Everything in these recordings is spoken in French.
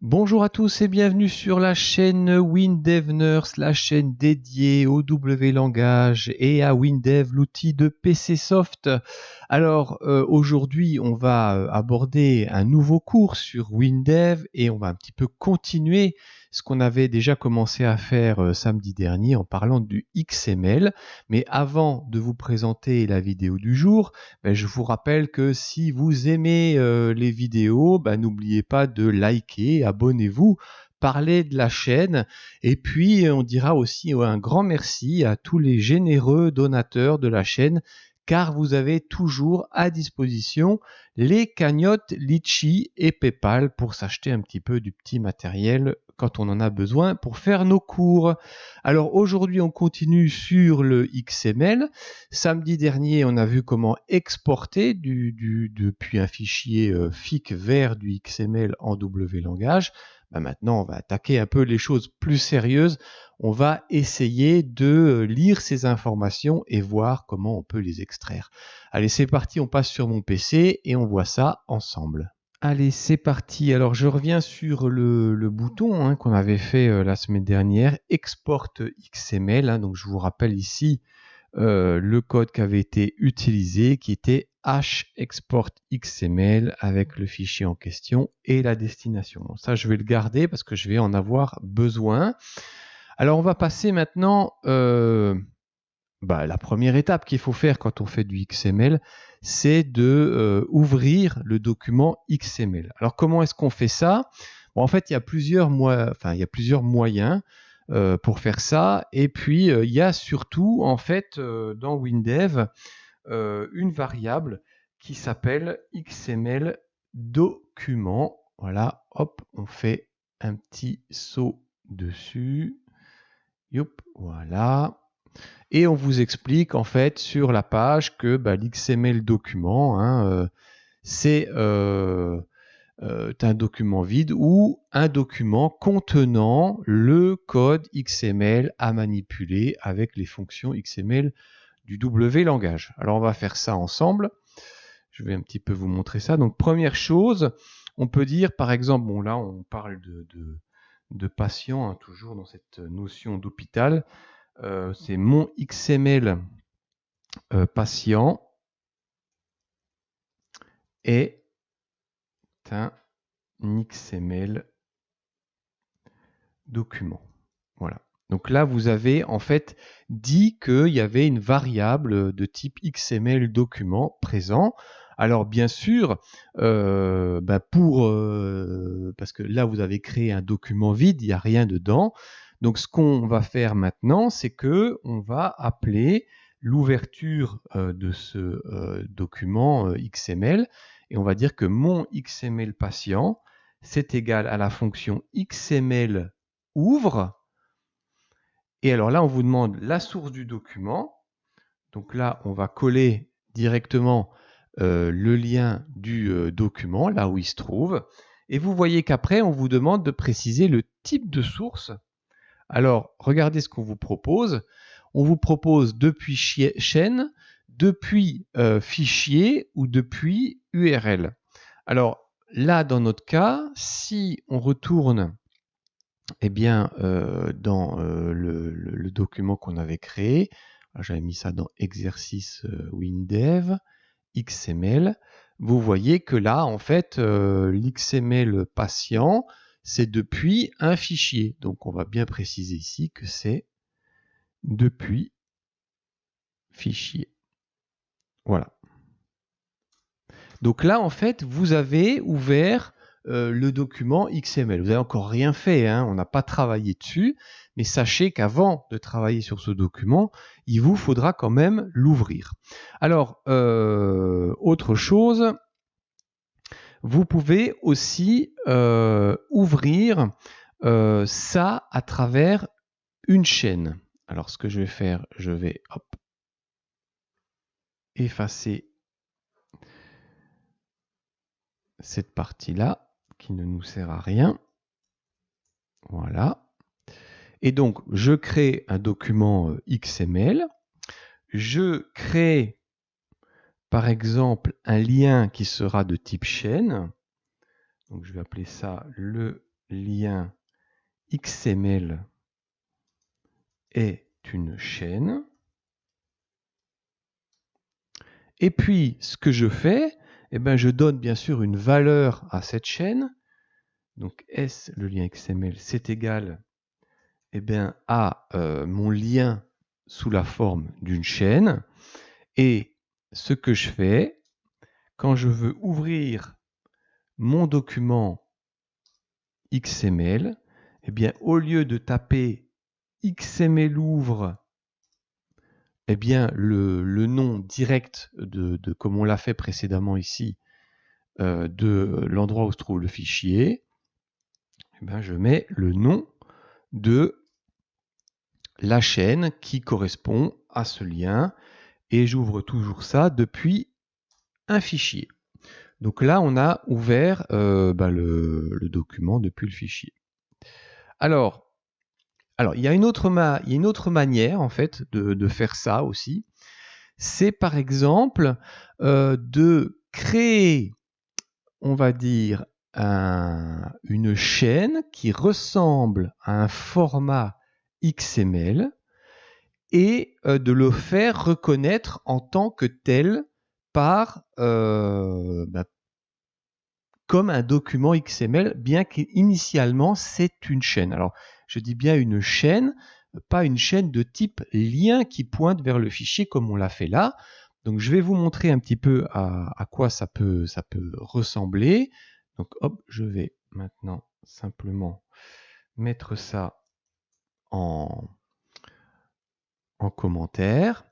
Bonjour à tous et bienvenue sur la chaîne WinDev Nurse, la chaîne dédiée au W langage et à WinDev, l'outil de PC Soft. Alors aujourd'hui, on va aborder un nouveau cours sur WinDev et on va un petit peu continuer ce qu'on avait déjà commencé à faire samedi dernier en parlant du XML. Mais avant de vous présenter la vidéo du jour, je vous rappelle que si vous aimez les vidéos, n'oubliez pas de liker, abonnez-vous, parlez de la chaîne et puis on dira aussi un grand merci à tous les généreux donateurs de la chaîne car vous avez toujours à disposition les cagnottes Litchi et PayPal pour s'acheter un petit peu du petit matériel quand on en a besoin pour faire nos cours. Alors aujourd'hui, on continue sur le XML. Samedi dernier, on a vu comment exporter depuis un fichier FIC vers du XML en W langage. Maintenant, on va attaquer un peu les choses plus sérieuses. On va essayer de lire ces informations et voir comment on peut les extraire. Allez, c'est parti, on passe sur mon PC et on voit ça ensemble. Allez, c'est parti. Alors, je reviens sur le bouton qu'on avait fait la semaine dernière, Export XML. Donc, je vous rappelle ici le code qui avait été utilisé, qui était hexport.xml avec le fichier en question et la destination. Bon, ça, je vais le garder parce que je vais en avoir besoin. Alors, on va passer maintenant la première étape qu'il faut faire quand on fait du XML, c'est de ouvrir le document XML. Alors, comment est-ce qu'on fait ça? En fait, il y a plusieurs moyens pour faire ça. Et puis, il y a surtout, en fait, dans WinDev, une variable qui s'appelle XML document. Voilà, hop, on fait un petit saut dessus. Youp, voilà. Et on vous explique en fait sur la page que l'XML document, c'est un document vide ou un document contenant le code XML à manipuler avec les fonctions XML du W langage. Alors on va faire ça ensemble. Je vais un petit peu vous montrer ça. Donc première chose, on peut dire par exemple, là on parle de patient, toujours dans cette notion d'hôpital. C'est mon XML patient est un XML document. Voilà. Donc là, vous avez en fait dit qu'il y avait une variable de type XML document présent. Alors bien sûr, parce que là, vous avez créé un document vide, il n'y a rien dedans. Donc ce qu'on va faire maintenant, c'est que on va appeler l'ouverture de ce document XML et on va dire que mon XML patient, c'est égal à la fonction XML ouvre. Et alors là, on vous demande la source du document. Donc là, on va coller directement le lien du document, là où il se trouve. Et vous voyez qu'après, on vous demande de préciser le type de source. Alors, regardez ce qu'on vous propose. On vous propose depuis chaîne, depuis fichier ou depuis URL. Alors là, dans notre cas, si on retourne dans le document qu'on avait créé, j'avais mis ça dans exercice WinDev, XML, vous voyez que là, en fait, l'XML patient, c'est depuis un fichier. Donc, on va bien préciser ici que c'est depuis fichier. Voilà. Donc là, en fait, vous avez ouvert le document XML. Vous n'avez encore rien fait, on n'a pas travaillé dessus, mais sachez qu'avant de travailler sur ce document, il vous faudra quand même l'ouvrir. Alors, autre chose, vous pouvez aussi ouvrir ça à travers une chaîne. Alors, ce que je vais faire, je vais effacer cette partie-là qui ne nous sert à rien. Voilà. Et donc, je crée un document XML. Je crée, par exemple, un lien qui sera de type chaîne. Donc, je vais appeler ça le lien XML est une chaîne. Et puis, ce que je fais, eh ben, je donne bien sûr une valeur à cette chaîne. Donc S, le lien XML, c'est égal eh bien, à mon lien sous la forme d'une chaîne. Et ce que je fais, quand je veux ouvrir mon document XML, eh bien, au lieu de taper XML ouvre, eh bien, le nom direct de comme on l'a fait précédemment ici, de l'endroit où se trouve le fichier, eh bien, je mets le nom de la chaîne qui correspond à ce lien et j'ouvre toujours ça depuis un fichier. Donc là, on a ouvert le document depuis le fichier. Alors il y a une autre manière en fait de faire ça aussi. C'est par exemple de créer, on va dire, une chaîne qui ressemble à un format XML et de le faire reconnaître en tant que tel par comme un document XML, bien qu'initialement c'est une chaîne. Alors je dis bien une chaîne, pas une chaîne de type lien qui pointe vers le fichier comme on l'a fait là. Donc je vais vous montrer un petit peu à quoi ça peut ressembler. Donc hop, je vais maintenant simplement mettre ça en commentaire.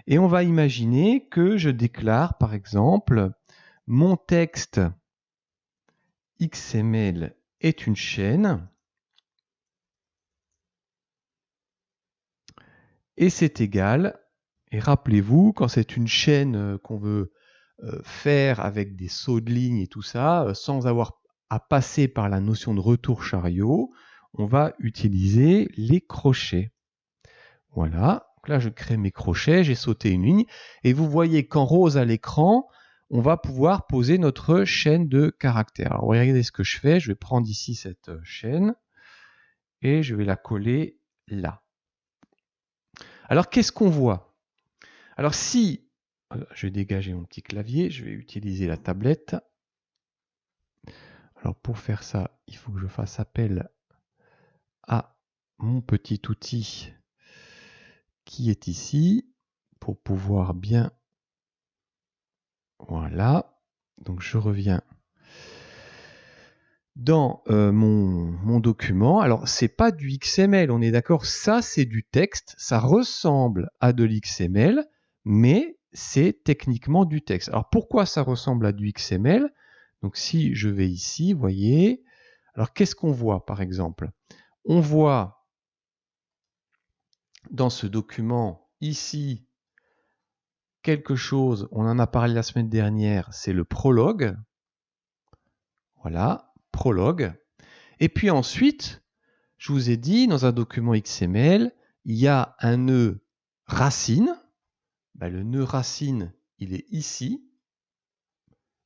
Et on va imaginer que je déclare par exemple mon texte XML est une chaîne et c'est égal. Et rappelez-vous, quand c'est une chaîne qu'on veut faire avec des sauts de ligne et tout ça, sans avoir à passer par la notion de retour chariot, on va utiliser les crochets. Voilà, donc là je crée mes crochets, j'ai sauté une ligne, et vous voyez qu'en rose à l'écran, on va pouvoir poser notre chaîne de caractères. Alors regardez ce que je fais, je vais prendre ici cette chaîne, et je vais la coller là. Alors qu'est-ce qu'on voit? Alors si, je vais dégager mon petit clavier, je vais utiliser la tablette. Alors pour faire ça, il faut que je fasse appel à mon petit outil qui est ici pour pouvoir bien... Voilà, donc je reviens dans mon document. Alors c'est pas du XML, on est d'accord, ça c'est du texte, ça ressemble à de l'XML, mais c'est techniquement du texte. Alors pourquoi ça ressemble à du XML? Donc si je vais ici, vous voyez, alors qu'est-ce qu'on voit par exemple? On voit dans ce document ici quelque chose, on en a parlé la semaine dernière, c'est le prologue. Voilà, prologue. Et puis ensuite, je vous ai dit, dans un document XML, il y a un nœud racine. Ben, le nœud racine, il est ici.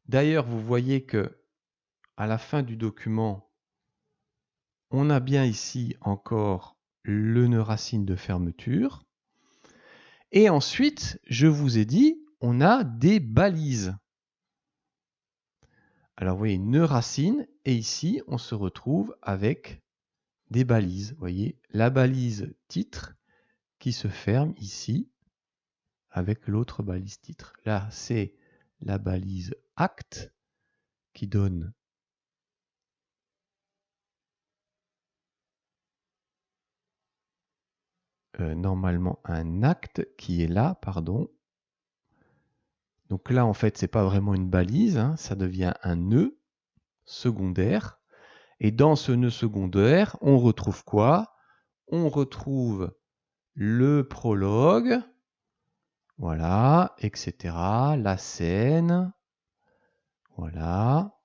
D'ailleurs, vous voyez que à la fin du document, on a bien ici encore le nœud racine de fermeture. Et ensuite, je vous ai dit, on a des balises. Alors, vous voyez, nœud racine, et ici, on se retrouve avec des balises. Vous voyez, la balise titre qui se ferme ici avec l'autre balise titre. Là, c'est la balise acte qui donne normalement un acte qui est là, pardon. Donc là, en fait, c'est pas vraiment une balise, hein, ça devient un nœud secondaire. Et dans ce nœud secondaire, on retrouve quoi? On retrouve le prologue, voilà, etc. La scène, voilà.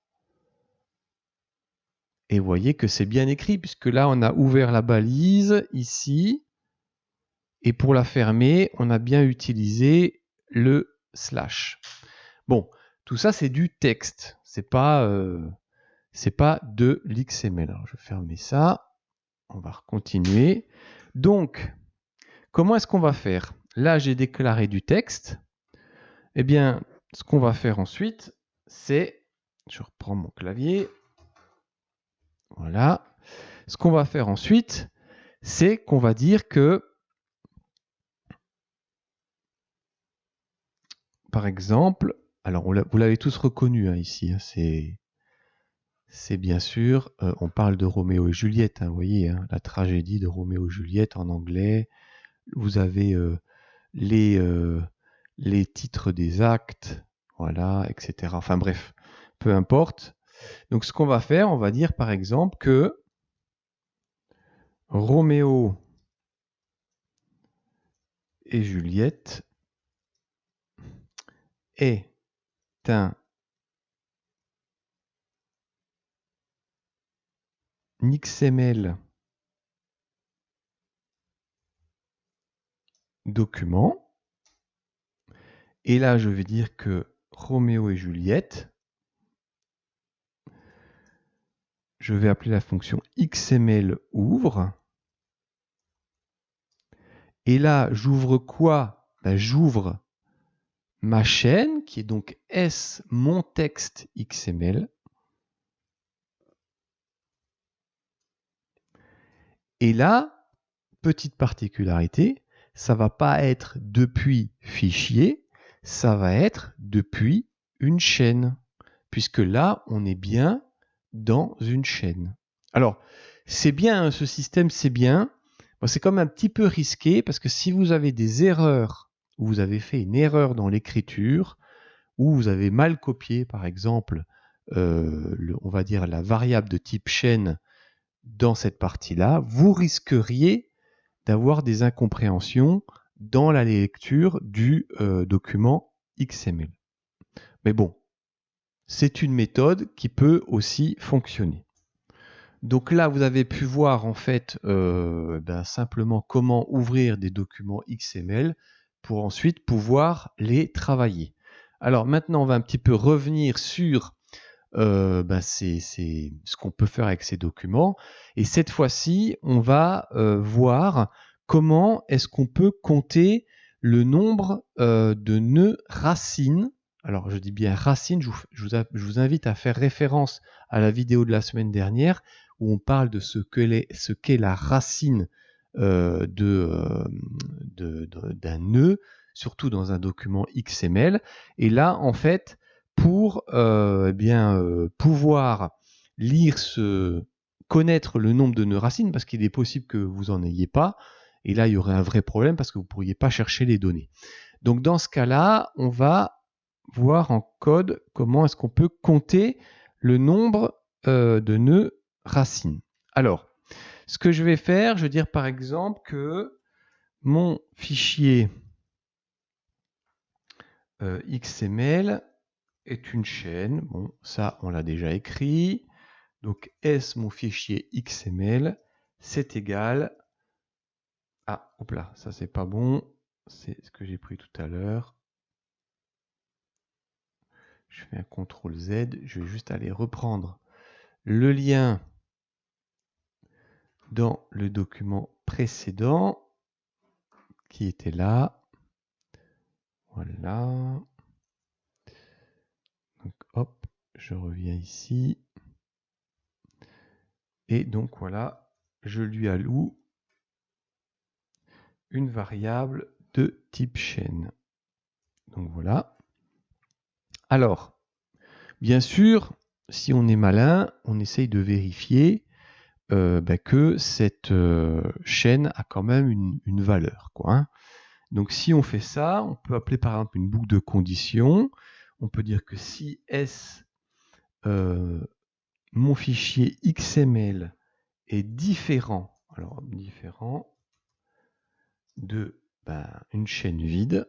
Et vous voyez que c'est bien écrit, puisque là, on a ouvert la balise ici. Et pour la fermer, on a bien utilisé le slash. Bon, tout ça, c'est du texte. C'est pas c'est pas de l'XML. Alors, je vais fermer ça. On va continuer. Donc, comment est-ce qu'on va faire? Là, j'ai déclaré du texte. Eh bien, ce qu'on va faire ensuite, c'est... Je reprends mon clavier. Voilà. Ce qu'on va faire ensuite, c'est qu'on va dire que, par exemple, alors vous l'avez tous reconnu hein, ici, hein, c'est bien sûr, on parle de Roméo et Juliette, hein, vous voyez, hein, la tragédie de Roméo et Juliette en anglais. Vous avez les titres des actes, voilà, etc. Enfin bref, peu importe. Donc ce qu'on va faire, on va dire par exemple que Roméo et Juliette est un XML document. Et là, je vais dire que Roméo et Juliette, je vais appeler la fonction XML ouvre. Et là, j'ouvre quoi? Ben, j'ouvre ma chaîne qui est donc S mon texte XML. Et là, petite particularité, ça va pas être depuis fichier, ça va être depuis une chaîne, puisque là, on est bien dans une chaîne. Alors, c'est bien, hein, ce système, c'est bien. Bon, c'est comme un petit peu risqué, parce que si vous avez des erreurs, ou vous avez fait une erreur dans l'écriture, ou vous avez mal copié, par exemple, on va dire la variable de type chaîne dans cette partie-là, vous risqueriez d'avoir des incompréhensions dans la lecture du document XML. Mais bon, c'est une méthode qui peut aussi fonctionner. Donc là, vous avez pu voir en fait simplement comment ouvrir des documents XML pour ensuite pouvoir les travailler. Alors maintenant, on va un petit peu revenir sur c'est ce qu'on peut faire avec ces documents. Et cette fois-ci, on va voir comment est-ce qu'on peut compter le nombre de nœuds racines. Alors, je dis bien racines, je vous invite à faire référence à la vidéo de la semaine dernière où on parle de ce qu'est la racine d'un nœud, surtout dans un document XML. Et là, en fait, pour pouvoir connaître le nombre de nœuds racines, parce qu'il est possible que vous n'en ayez pas, et là il y aurait un vrai problème parce que vous ne pourriez pas chercher les données. Donc dans ce cas-là, on va voir en code comment est-ce qu'on peut compter le nombre de nœuds racines. Alors, ce que je vais faire, je vais dire par exemple que mon fichier XML est une chaîne. Bon, ça, on l'a déjà écrit. Donc, S, mon fichier XML, c'est égal à... Hop là, ça, c'est pas bon. C'est ce que j'ai pris tout à l'heure. Je fais un CTRL Z. Je vais juste aller reprendre le lien dans le document précédent qui était là. Voilà. Donc, hop, je reviens ici. Et donc, voilà, je lui alloue une variable de type chaîne. Donc, voilà. Alors, bien sûr, si on est malin, on essaye de vérifier que cette chaîne a quand même une valeur, quoi, hein. Donc, si on fait ça, on peut appeler par exemple une boucle de condition. On peut dire que si S, mon fichier XML, est différent, alors différent de une chaîne vide,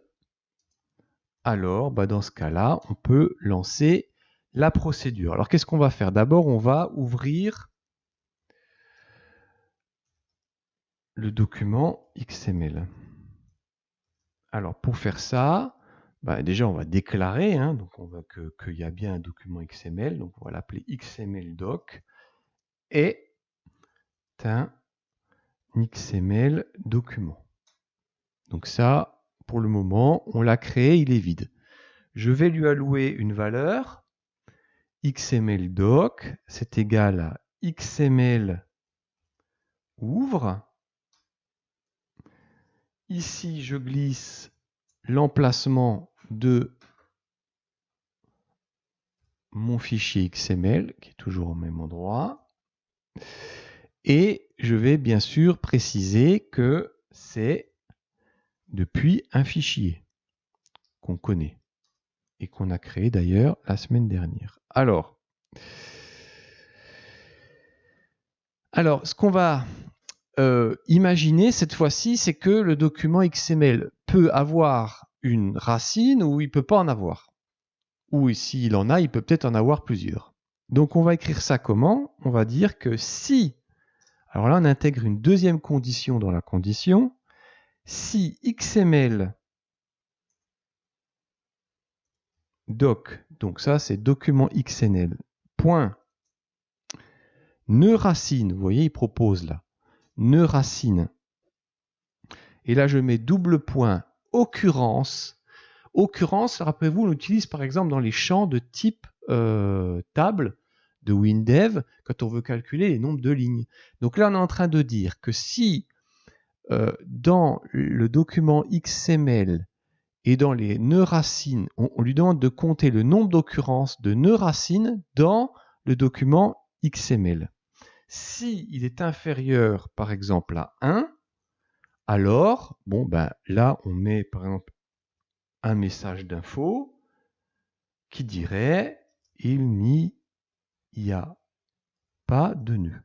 alors dans ce cas-là, on peut lancer la procédure. Alors qu'est-ce qu'on va faire? D'abord, on va ouvrir le document XML. Alors pour faire ça, Déjà, on va déclarer, hein, donc on va qu'il y a bien un document XML, donc on va l'appeler XML doc est un XML document. Donc ça, pour le moment, on l'a créé, il est vide. Je vais lui allouer une valeur. XML doc, c'est égal à XML ouvre. Ici, je glisse l'emplacement de mon fichier XML, qui est toujours au même endroit. Et je vais bien sûr préciser que c'est depuis un fichier qu'on connaît et qu'on a créé d'ailleurs la semaine dernière. Alors, ce qu'on va imaginer cette fois-ci, c'est que le document XML peut avoir une racine ou il ne peut pas en avoir. Ou s'il en a, il peut peut-être en avoir plusieurs. Donc on va écrire ça comment? On va dire que si, alors là on intègre une deuxième condition dans la condition, si XML doc, donc ça c'est document XML, point, nœud racine, vous voyez il propose là, nœud racine, et là je mets double point, occurrence. Occurrence, rappelez-vous, on l'utilise par exemple dans les champs de type table de WinDev quand on veut calculer les nombres de lignes. Donc là, on est en train de dire que si dans le document XML et dans les nœuds racines, on lui demande de compter le nombre d'occurrences de nœuds racines dans le document XML. Si il est inférieur, par exemple, à 1, alors, là, on met, par exemple, un message d'info qui dirait « Il n'y a pas de nœud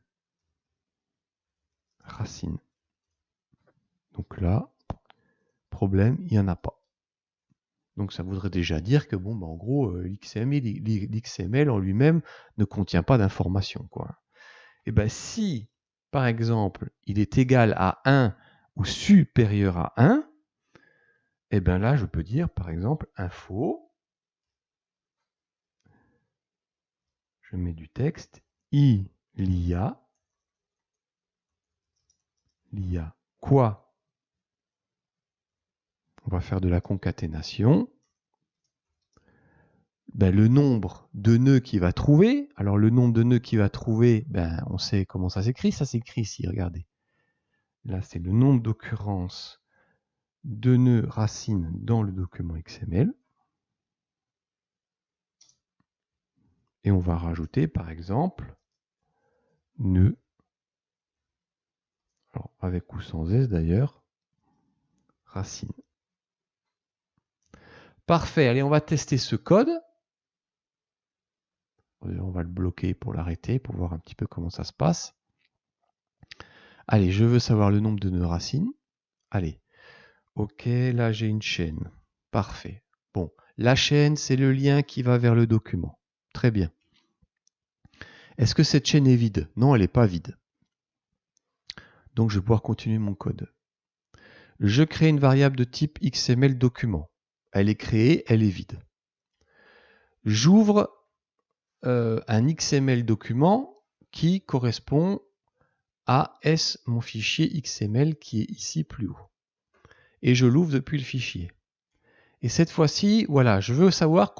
racine ». Donc là, problème, il n'y en a pas. Donc ça voudrait déjà dire que, en gros, l'XML en lui-même ne contient pas d'informations, quoi. Et si, par exemple, il est égal à 1 ou supérieur à 1, là, je peux dire, par exemple, info, je mets du texte, il y a quoi? On va faire de la concaténation. Le nombre de nœuds qu'il va trouver. Alors, le nombre de nœuds qu'il va trouver, on sait comment ça s'écrit. Ça s'écrit ici, regardez. Là, c'est le nombre d'occurrences de nœuds racines dans le document XML. Et on va rajouter, par exemple, nœud, alors avec ou sans S d'ailleurs, racine. Parfait, allez, on va tester ce code. On va le bloquer pour l'arrêter, pour voir un petit peu comment ça se passe. Allez, je veux savoir le nombre de nœuds racines. Allez, ok, là j'ai une chaîne. Parfait. Bon, la chaîne, c'est le lien qui va vers le document. Très bien. Est-ce que cette chaîne est vide? Non, elle n'est pas vide. Donc je vais pouvoir continuer mon code. Je crée une variable de type XML document. Elle est créée, elle est vide. J'ouvre un XML document qui correspond à mon fichier XML qui est ici plus haut. Et je l'ouvre depuis le fichier. Et cette fois-ci, voilà, je veux savoir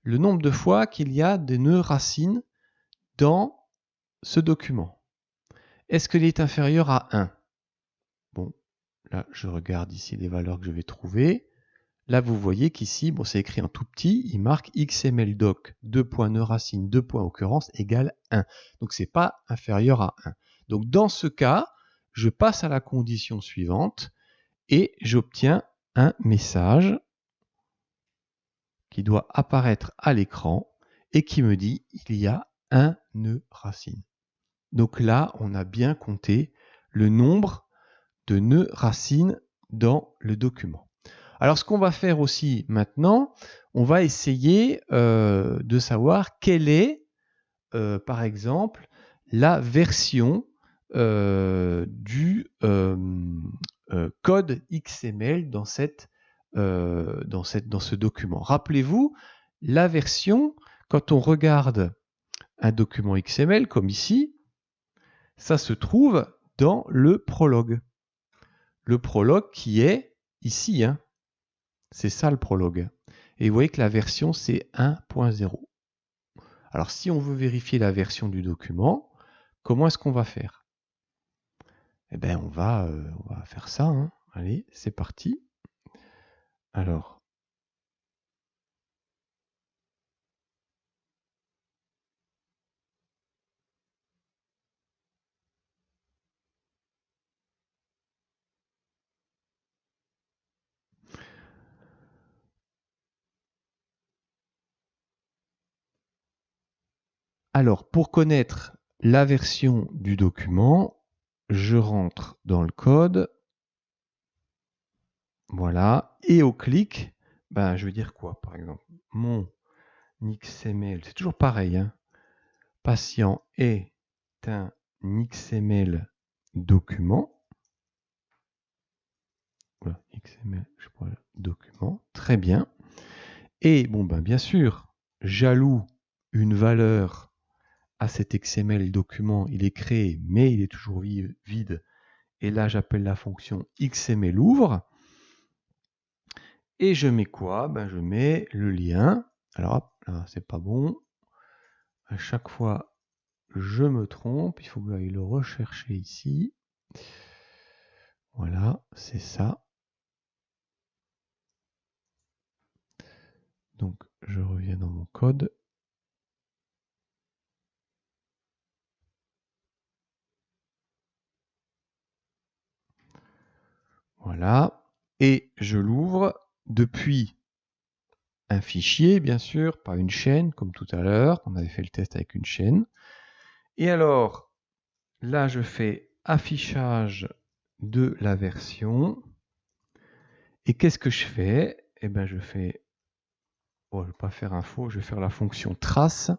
le nombre de fois qu'il y a des nœuds racines dans ce document. Est-ce qu'il est inférieur à 1? Bon, là, je regarde ici les valeurs que je vais trouver. Là, vous voyez qu'ici, c'est écrit en tout petit, il marque XML doc, nœud racine, occurrence égale 1. Donc, ce n'est pas inférieur à 1. Donc, dans ce cas, je passe à la condition suivante et j'obtiens un message qui doit apparaître à l'écran et qui me dit il y a un nœud racine. Donc là, on a bien compté le nombre de nœuds racines dans le document. Alors, ce qu'on va faire aussi maintenant, on va essayer de savoir quelle est, par exemple, la version du code XML dans cette dans ce document. Rappelez-vous, la version, quand on regarde un document XML comme ici, ça se trouve dans le prologue. Le prologue qui est ici, hein. C'est ça le prologue. Et vous voyez que la version, c'est 1.0. Alors, si on veut vérifier la version du document, comment est-ce qu'on va faire? Eh bien, on va faire ça, hein. Allez, c'est parti. Alors, pour connaître la version du document, je rentre dans le code. Voilà. Et au clic, ben, je veux dire quoi, par exemple? Mon XML, c'est toujours pareil, hein. Patient est un XML document. Voilà, XML, je prends le document. Très bien. Et bon, ben, bien sûr, j'alloue une valeur à cet XML document. Il est créé, mais il est toujours vide. Et là, j'appelle la fonction XMLOuvre. Et je mets quoi? Ben, je mets le lien. Alors, hop, là, c'est pas bon. À chaque fois, je me trompe. Il faut que j'aille le rechercher ici. Voilà, c'est ça. Donc, je reviens dans mon code. Voilà. Et je l'ouvre depuis un fichier, bien sûr, pas une chaîne, comme tout à l'heure. On avait fait le test avec une chaîne. Et alors, là, je fais affichage de la version. Et qu'est-ce que je fais? Eh bien, je fais... Bon, je ne vais pas faire info, je vais faire la fonction trace.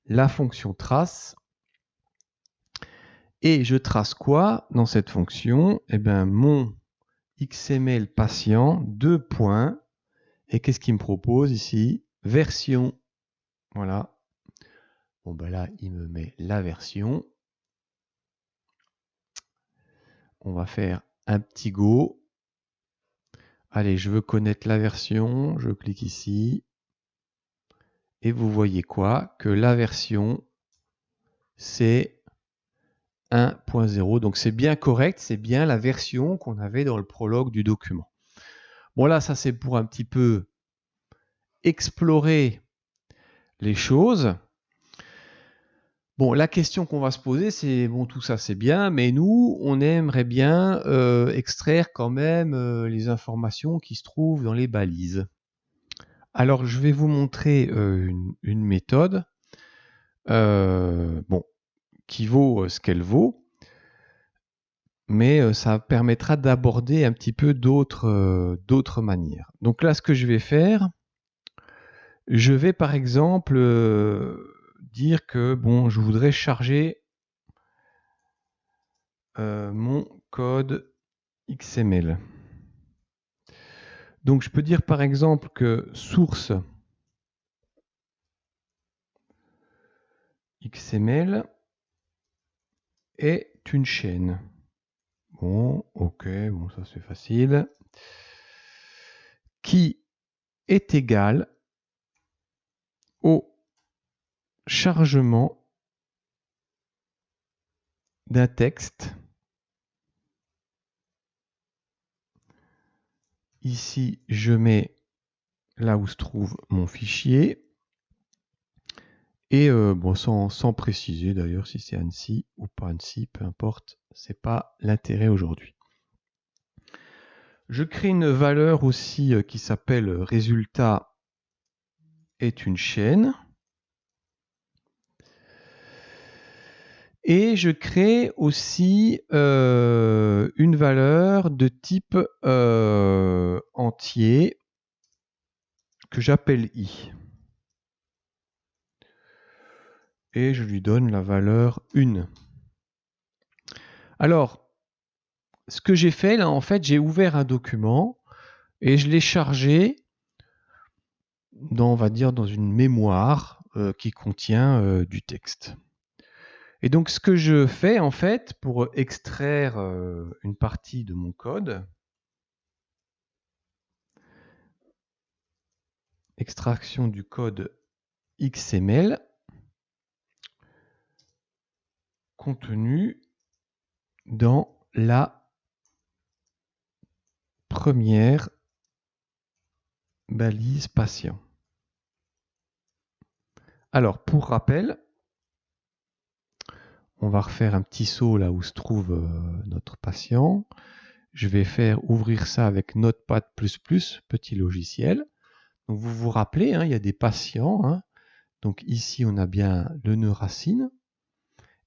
La fonction trace. Et je trace quoi dans cette fonction? Eh bien, mon XML patient, 2 points. Et qu'est-ce qu'il me propose ici? Version. Voilà. Bon, ben là, il me met la version. On va faire un petit go. Allez, je veux connaître la version. Je clique ici. Et vous voyez quoi? Que la version, c'est 1.0. Donc c'est bien correct. C'est bien la version qu'on avait dans le prologue du document. Bon, là, ça c'est pour un petit peu explorer les choses. Bon, la question qu'on va se poser, c'est, bon, tout ça c'est bien, mais nous, on aimerait bien extraire quand même les informations qui se trouvent dans les balises. Alors, je vais vous montrer une méthode bon, qui vaut ce qu'elle vaut, mais ça permettra d'aborder un petit peu d'autres manières. Donc là, ce que je vais faire, je vais par exemple dire que bon, je voudrais charger mon code XML. Donc je peux dire par exemple que source XML est une chaîne. Bon, ok, bon ça c'est facile. Qui est égal au chargement d'un texte. Ici, je mets là où se trouve mon fichier. Et bon, sans préciser d'ailleurs si c'est Annecy ou pas Annecy, peu importe, c'est pas l'intérêt aujourd'hui. Je crée une valeur aussi qui s'appelle résultat est une chaîne. Et je crée aussi une valeur de type entier que j'appelle i. Et je lui donne la valeur 1. Alors, ce que j'ai fait là, en fait, j'ai ouvert un document. et je l'ai chargé dans, on va dire, dans une mémoire qui contient du texte. Et donc, ce que je fais, en fait, pour extraire une partie de mon code, extraction du code XML, contenu dans la première balise patient. Alors, pour rappel, on va refaire un petit saut là où se trouve notre patient. Je vais faire ouvrir ça avec Notepad++, petit logiciel. Donc, vous vous rappelez, hein, il y a des patients. Hein. Donc, ici, on a bien le nœud racine.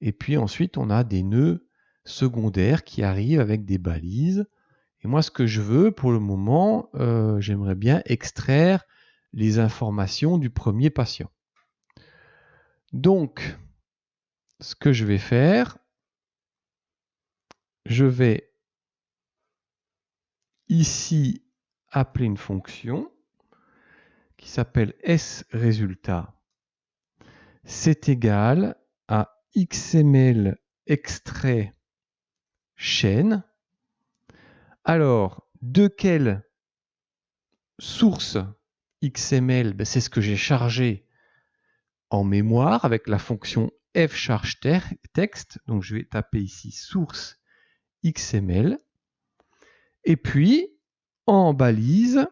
Et puis ensuite, on a des nœuds secondaires qui arrivent avec des balises. Et moi, ce que je veux pour le moment, j'aimerais bien extraire les informations du premier patient. Donc, ce que je vais faire, je vais ici appeler une fonction qui s'appelle sRésultat. C'est égal à XML extrait chaîne. Alors, de quelle source XML, ben c'est ce que j'ai chargé en mémoire avec la fonction fChargeText. Donc, je vais taper ici source XML. Et puis, en balise,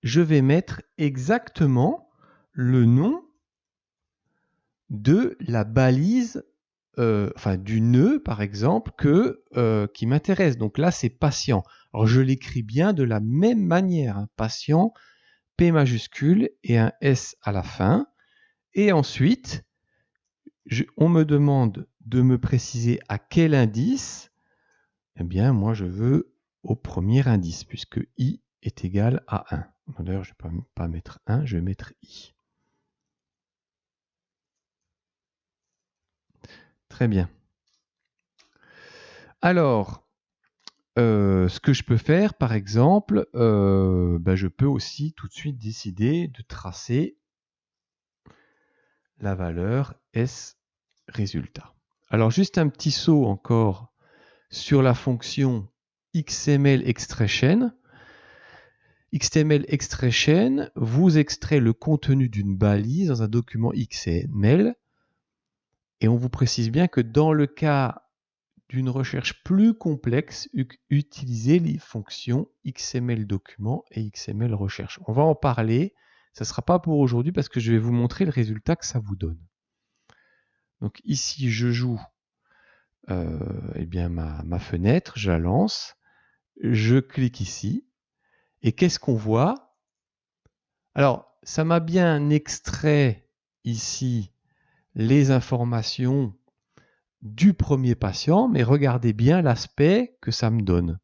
je vais mettre exactement le nom de la balise, du nœud, par exemple, qui m'intéresse. Donc là, c'est patient. Alors, je l'écris bien de la même manière. Hein, patient, P majuscule et un S à la fin. Et ensuite, on me demande de me préciser à quel indice. Eh bien, moi, je veux au premier indice, puisque I est égal à 1. D'ailleurs, je ne vais pas mettre 1, je vais mettre I. Très bien. Alors, ce que je peux faire, par exemple, je peux aussi tout de suite décider de tracer la valeur S résultat. Alors, juste un petit saut encore sur la fonction XML extrait chaîne. XML extrait chaîne vous extrait le contenu d'une balise dans un document XML. Et on vous précise bien que dans le cas d'une recherche plus complexe, utilisez les fonctions XML document et XML recherche. On va en parler. Ça ne sera pas pour aujourd'hui parce que je vais vous montrer le résultat que ça vous donne. Donc ici, je joue ma fenêtre, je la lance, je clique ici. Et qu'est-ce qu'on voit? Alors, ça m'a bien extrait ici les informations du premier patient, mais regardez bien l'aspect que ça me donne.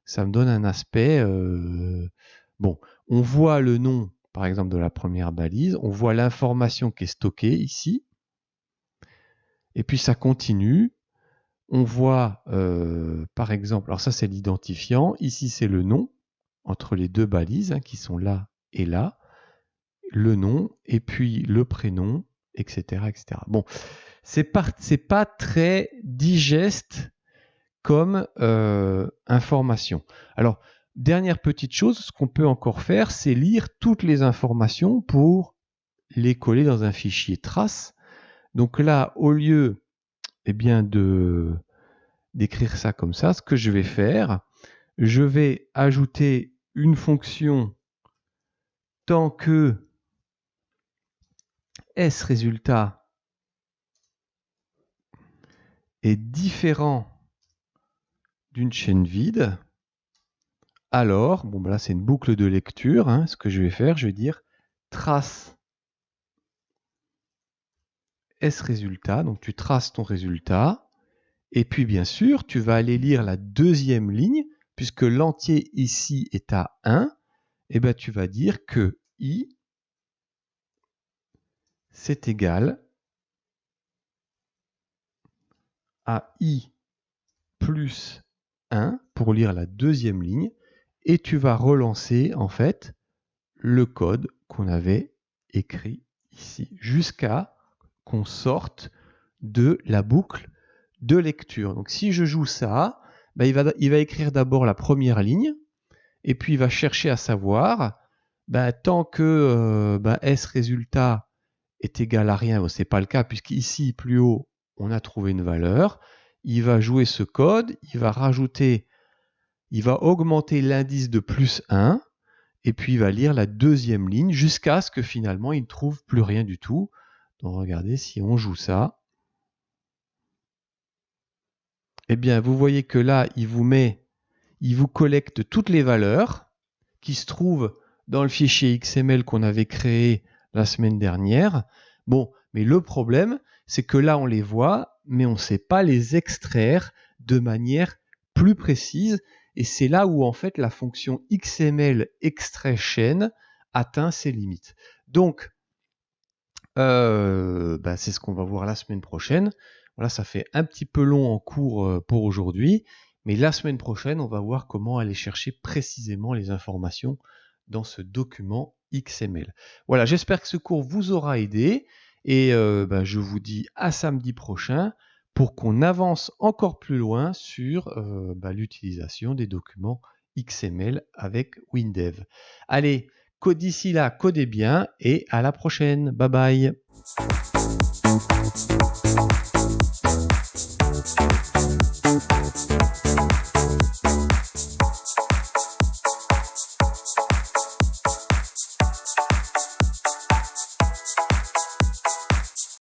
Ça me donne un aspect... on voit le nom, par exemple, de la première balise, on voit l'information qui est stockée ici, et puis ça continue. On voit, par exemple, alors ça c'est l'identifiant, ici c'est le nom, entre les deux balises qui sont là et là, le nom, et puis le prénom, etc. etc. Bon, c'est pas très digeste comme information. Alors, dernière petite chose, ce qu'on peut encore faire, c'est lire toutes les informations pour les coller dans un fichier trace. Donc là, au lieu d'écrire ça comme ça, ce que je vais faire, je vais ajouter une fonction tant que sRésultat est différent d'une chaîne vide. Alors, là c'est une boucle de lecture. Ce que je vais faire, je vais dire trace sRésultat. Donc tu traces ton résultat. Et puis bien sûr, tu vas aller lire la deuxième ligne, puisque l'entier ici est à 1. Et bien tu vas dire que I c'est égal à I plus 1 pour lire la deuxième ligne. et tu vas relancer en fait le code qu'on avait écrit ici jusqu'à qu'on sorte de la boucle de lecture. Donc si je joue ça, ben, il va écrire d'abord la première ligne et puis il va chercher à savoir ben, tant que ben, S résultat est égal à rien, ce n'est pas le cas puisqu'ici plus haut on a trouvé une valeur, il va jouer ce code, il va augmenter l'indice de plus 1 et puis il va lire la deuxième ligne jusqu'à ce que finalement il ne trouve plus rien du tout. Donc regardez, si on joue ça, eh bien vous voyez que là il vous collecte toutes les valeurs qui se trouvent dans le fichier XML qu'on avait créé la semaine dernière. Bon, mais le problème, c'est que là on les voit, mais on ne sait pas les extraire de manière plus précise. Et c'est là où en fait la fonction XML extrait chaîne atteint ses limites. Donc, c'est ce qu'on va voir la semaine prochaine. Voilà, ça fait un petit peu long en cours pour aujourd'hui, mais la semaine prochaine, on va voir comment aller chercher précisément les informations dans ce document XML. Voilà, j'espère que ce cours vous aura aidé et je vous dis à samedi prochain pour qu'on avance encore plus loin sur l'utilisation des documents XML avec WinDev. Allez, d'ici là, codez bien et à la prochaine. Bye bye.